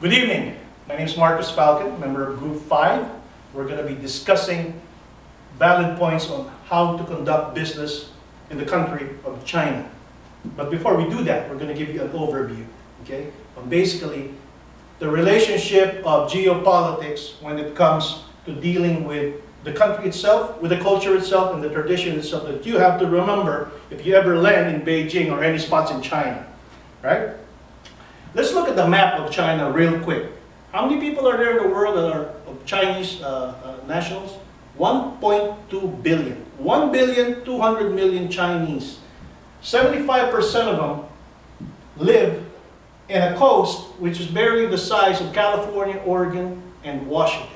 Good evening. My name is Marcus Falcon, member of Group 5. We're going to be discussing valid points on how to conduct business in the country of China. But before we do that, we're going to give you an overview, okay, of basically the relationship of geopolitics when it comes to dealing with the country itself, with the culture itself, and the tradition itself that you have to remember if you ever land in Beijing or any spots in China, right? Let's look at the map of China real quick. How many people are there in the world that are of Chinese nationals? 1.2 billion. 1,200,000,000 Chinese. 75% of them live in a coast which is barely the size of California, Oregon, and Washington.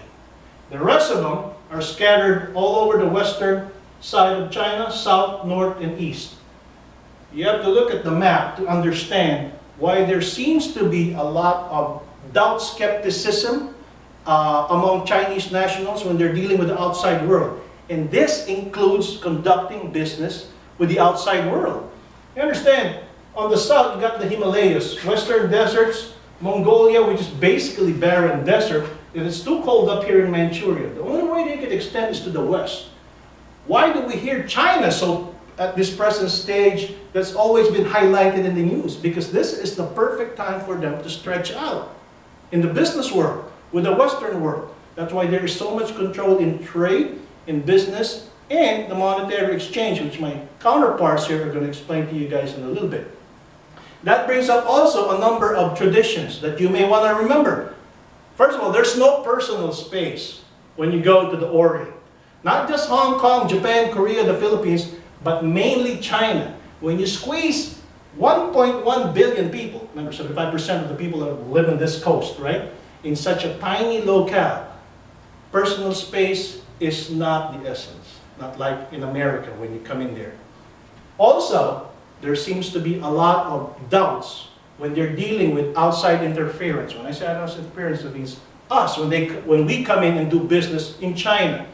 The rest of them are scattered all over the western side of China, south, north, and east. You have to look at the map to understand why there seems to be a lot of doubt, skepticism among Chinese nationals when they're dealing with the outside world. And this includes conducting business with the outside world. You understand, on the south you got the Himalayas, western deserts, Mongolia, which is basically barren desert, and it's too cold up here in Manchuria. The only way they could extend is to the west. Why do we hear China so at this present stage that's always been highlighted in the news? Because this is the perfect time for them to stretch out in the business world, with the Western world. That's why there is so much control in trade, in business, and the monetary exchange, which my counterparts here are going to explain to you guys in a little bit. That brings up also a number of traditions that you may want to remember. First of all, there's no personal space when you go to the Orient. Not just Hong Kong, Japan, Korea, the Philippines, but mainly China. When you squeeze 1.1 billion people, remember 75% of the people that live on this coast, right? In such a tiny locale, personal space is not the essence. Not like in America when you come in there. Also, there seems to be a lot of doubts when they're dealing with outside interference. When I say outside interference, it means us, when we come in and do business in China.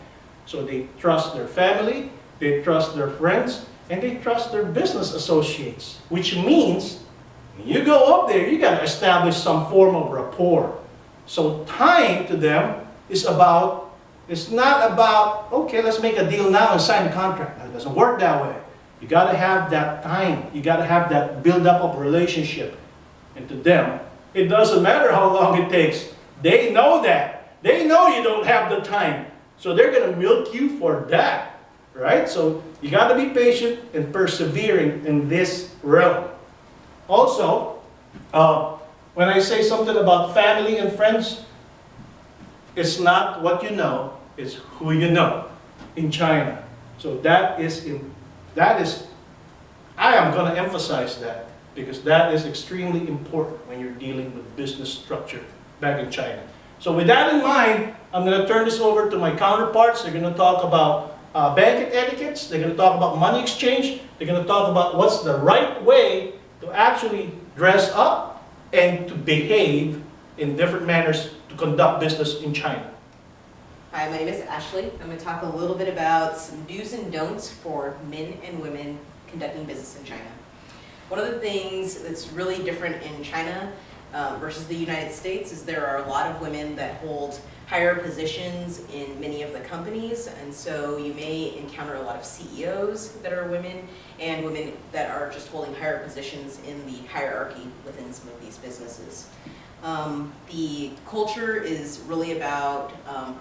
So they trust their family, they trust their friends, and they trust their business associates. Which means, when you go up there, you got to establish some form of rapport. So time to them is about, it's not about, okay, let's make a deal now and sign a contract. It doesn't work that way. You got to have that time. You got to have that build-up of relationship. And to them, it doesn't matter how long it takes. They know that. They know you don't have the time. So they're going to milk you for that. Right? So you got to be patient and persevering in this realm. Also, when I say something about family and friends, it's not what you know, it's who you know in China. So I am going to emphasize that, because that is extremely important when you're dealing with business structure back in China. So with that in mind, I'm going to turn this over to my counterparts. They're going to talk about banking etiquettes. They're going to talk about money exchange. They're going to talk about what's the right way to actually dress up and to behave in different manners to conduct business in China. Hi, my name is Ashley. I'm going to talk a little bit about some do's and don'ts for men and women conducting business in China. One of the things that's really different in China versus the United States is there are a lot of women that hold higher positions in many of the companies, and so you may encounter a lot of CEOs that are women and women that are just holding higher positions in the hierarchy within some of these businesses. The culture is really about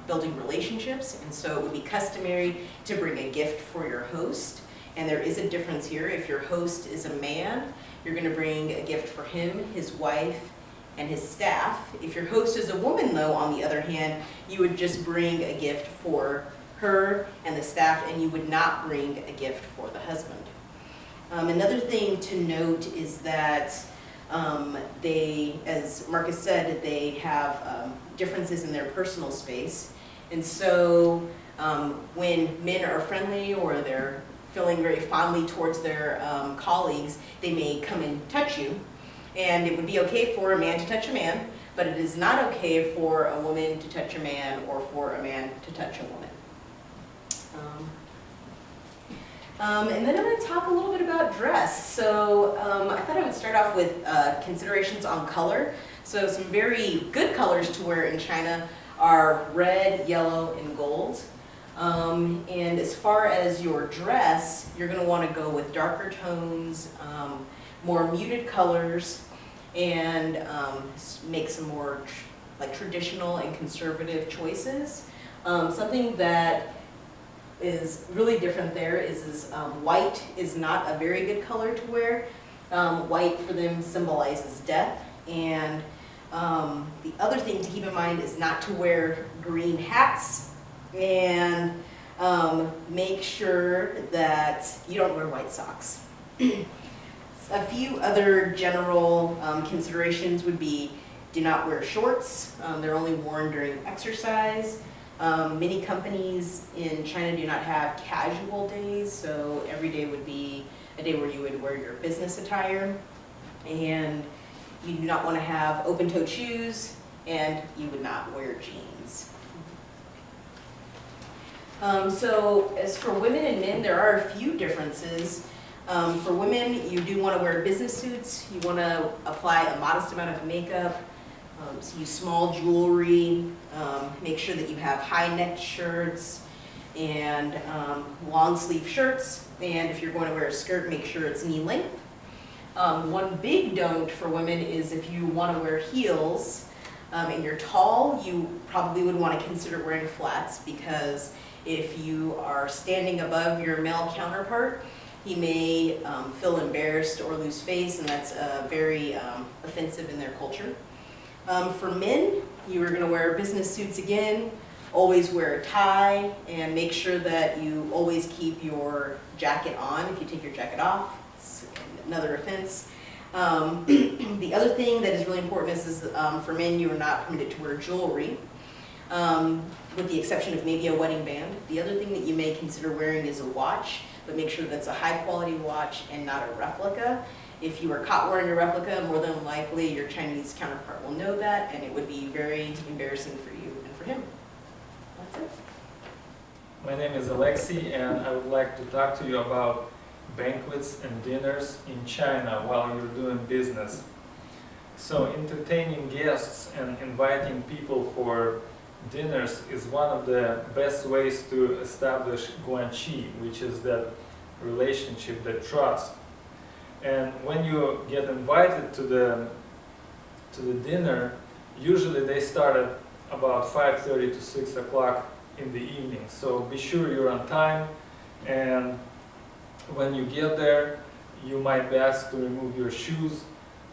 building relationships, and so it would be customary to bring a gift for your host. And there is a difference here. If your host is a man, you're going to bring a gift for him, his wife, and his staff. If your host is a woman, though, on the other hand, you would just bring a gift for her and the staff, and you would not bring a gift for the husband. Another thing to note is that they, as Marcus said, they have differences in their personal space. And so when men are friendly or they're feeling very fondly towards their colleagues, they may come and touch you. And it would be okay for a man to touch a man, but it is not okay for a woman to touch a man or for a man to touch a woman. And then I'm going to talk a little bit about dress. So I thought I would start off with considerations on color. So some very good colors to wear in China are red, yellow, and gold. And as far as your dress, you're going to want to go with darker tones, more muted colors, and make some more like traditional and conservative choices. Something that is really different there is white is not a very good color to wear. White for them symbolizes death, and the other thing to keep in mind is not to wear green hats, and make sure that you don't wear white socks. A few other general considerations would be: do not wear shorts. They're only worn during exercise. Many companies in China do not have casual days, so every day would be a day where you would wear your business attire. And you do not want to have open-toed shoes, and you would not wear jeans. So as for women and men, there are a few differences. For women, you do want to wear business suits. You want to apply a modest amount of makeup. So use small jewelry. Make sure that you have high-necked shirts and long sleeve shirts. And if you're going to wear a skirt, make sure it's knee length. One big don't for women is if you want to wear heels and you're tall, you probably would want to consider wearing flats, because if you are standing above your male counterpart, he may feel embarrassed or lose face, and that's very offensive in their culture. For men, you are going to wear business suits again. Always wear a tie, and make sure that you always keep your jacket on. If you take your jacket off, it's another offense. The other thing that is really important is for men, you are not permitted to wear jewelry, with the exception of maybe a wedding band. The other thing that you may consider wearing is a watch, but make sure that's a high-quality watch and not a replica. If you are caught wearing a replica, more than likely your Chinese counterpart will know that, and it would be very embarrassing for you and for him. That's it. My name is Alexei, and I would like to talk to you about banquets and dinners in China while you're doing business. So entertaining guests and inviting people for dinners is one of the best ways to establish guanxi, which is that relationship, that trust. And when you get invited to the dinner, usually they start at about 5:30 to 6 o'clock in the evening. So be sure you're on time, and when you get there, you might be asked to remove your shoes.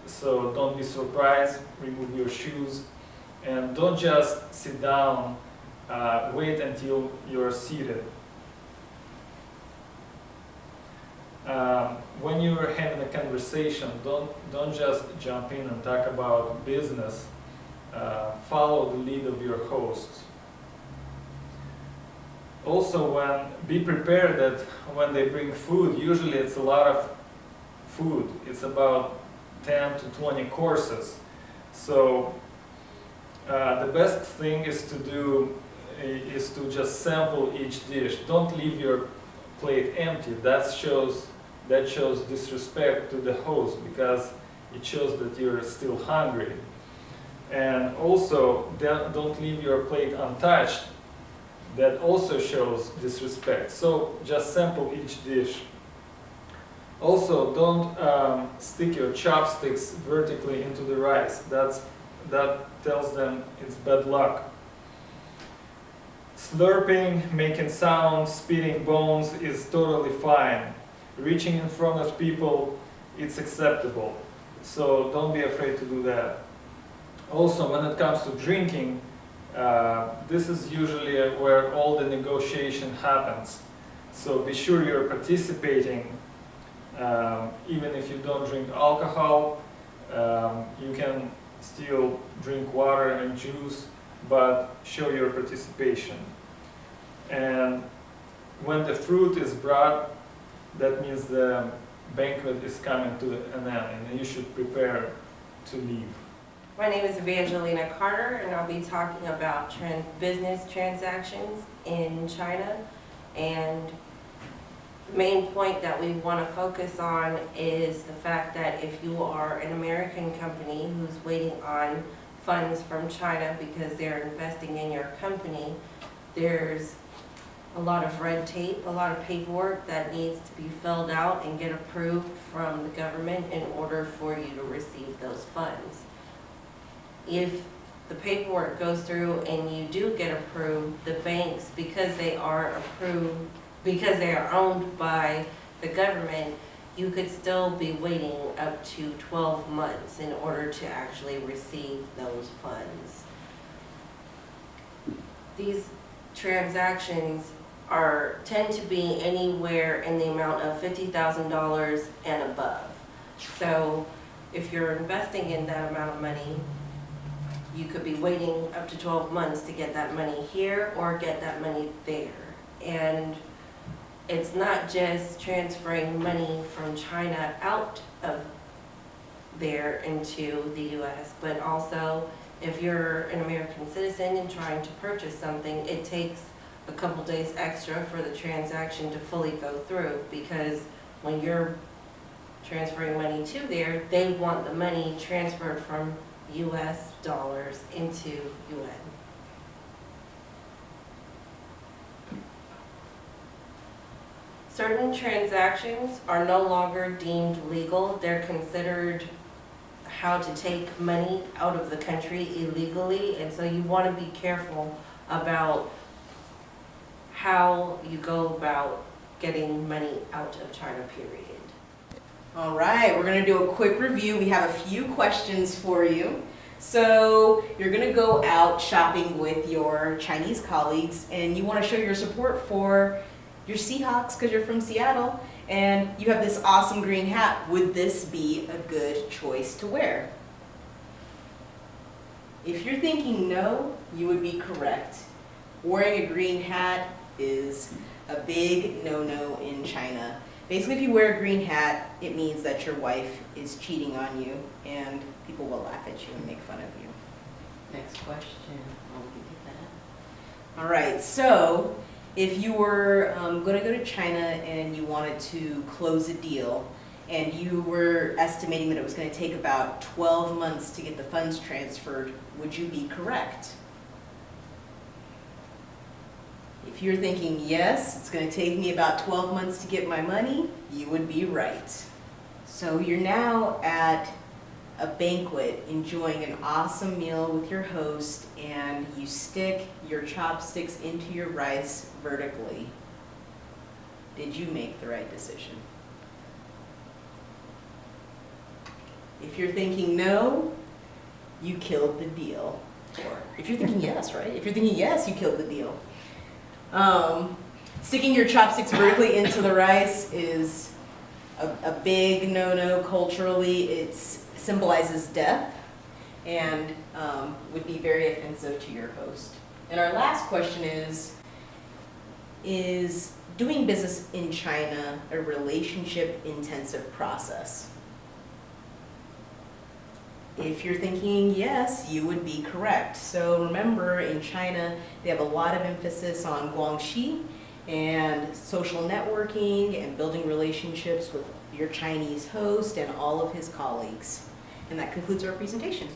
So don't be surprised, remove your shoes, and don't just sit down, wait until you're seated. When you're having a conversation, don't just jump in and talk about business. Follow the lead of your host. Also, be prepared that when they bring food, usually it's a lot of food. It's about 10 to 20 courses. So the best thing is to just sample each dish. Don't leave your plate empty. That shows disrespect to the host, because it shows that you're still hungry. And also, don't leave your plate untouched. That also shows disrespect. So just sample each dish. Also, don't stick your chopsticks vertically into the rice. That tells them it's bad luck. Slurping, making sounds, spitting bones is totally fine. Reaching in front of people, it's acceptable. So don't be afraid to do that. Also, when it comes to drinking, this is usually where all the negotiation happens. So be sure you're participating. Even if you don't drink alcohol, you can still drink water and juice, but show your participation. And when the fruit is brought, that means the banquet is coming to an end, and you should prepare to leave. My name is Evangelina Carter, and I'll be talking about business transactions in China. And main point that we want to focus on is the fact that if you are an American company who's waiting on funds from China because they're investing in your company, there's a lot of red tape, a lot of paperwork that needs to be filled out and get approved from the government in order for you to receive those funds. If the paperwork goes through and you do get approved, the banks, because they are approved, because they are owned by the government, you could still be waiting up to 12 months in order to actually receive those funds. These transactions tend to be anywhere in the amount of $50,000 and above. So if you're investing in that amount of money, you could be waiting up to 12 months to get that money here or get that money there. And it's not just transferring money from China out of there into the US, but also if you're an American citizen and trying to purchase something, it takes a couple days extra for the transaction to fully go through, because when you're transferring money to there, they want the money transferred from US dollars into UN. Certain transactions are no longer deemed legal. They're considered how to take money out of the country illegally, and so you want to be careful about how you go about getting money out of China, period. All right, we're going to do a quick review. We have a few questions for you. So you're going to go out shopping with your Chinese colleagues, and you want to show your support for your Seahawks because you're from Seattle, and you have this awesome green hat. Would this be a good choice to wear? If you're thinking no, you would be correct. Wearing a green hat is a big no-no in China. Basically, if you wear a green hat, it means that your wife is cheating on you, and people will laugh at you and make fun of you. Next question. Oh, we can get that. All right, so if you were going to go to China and you wanted to close a deal, and you were estimating that it was going to take about 12 months to get the funds transferred, would you be correct? If you're thinking, yes, it's going to take me about 12 months to get my money, you would be right. So you're now at a banquet enjoying an awesome meal with your host, and you stick your chopsticks into your rice vertically. Did you make the right decision? If you're thinking no, you killed the deal. Or if you're thinking yes, right? If you're thinking yes, you killed the deal. Sticking your chopsticks vertically into the rice is a big no-no culturally. It symbolizes death and would be very offensive to your host. And our last question is doing business in China a relationship-intensive process? If you're thinking yes, you would be correct. So remember, in China, they have a lot of emphasis on guanxi and social networking and building relationships with your Chinese host and all of his colleagues. And that concludes our presentation.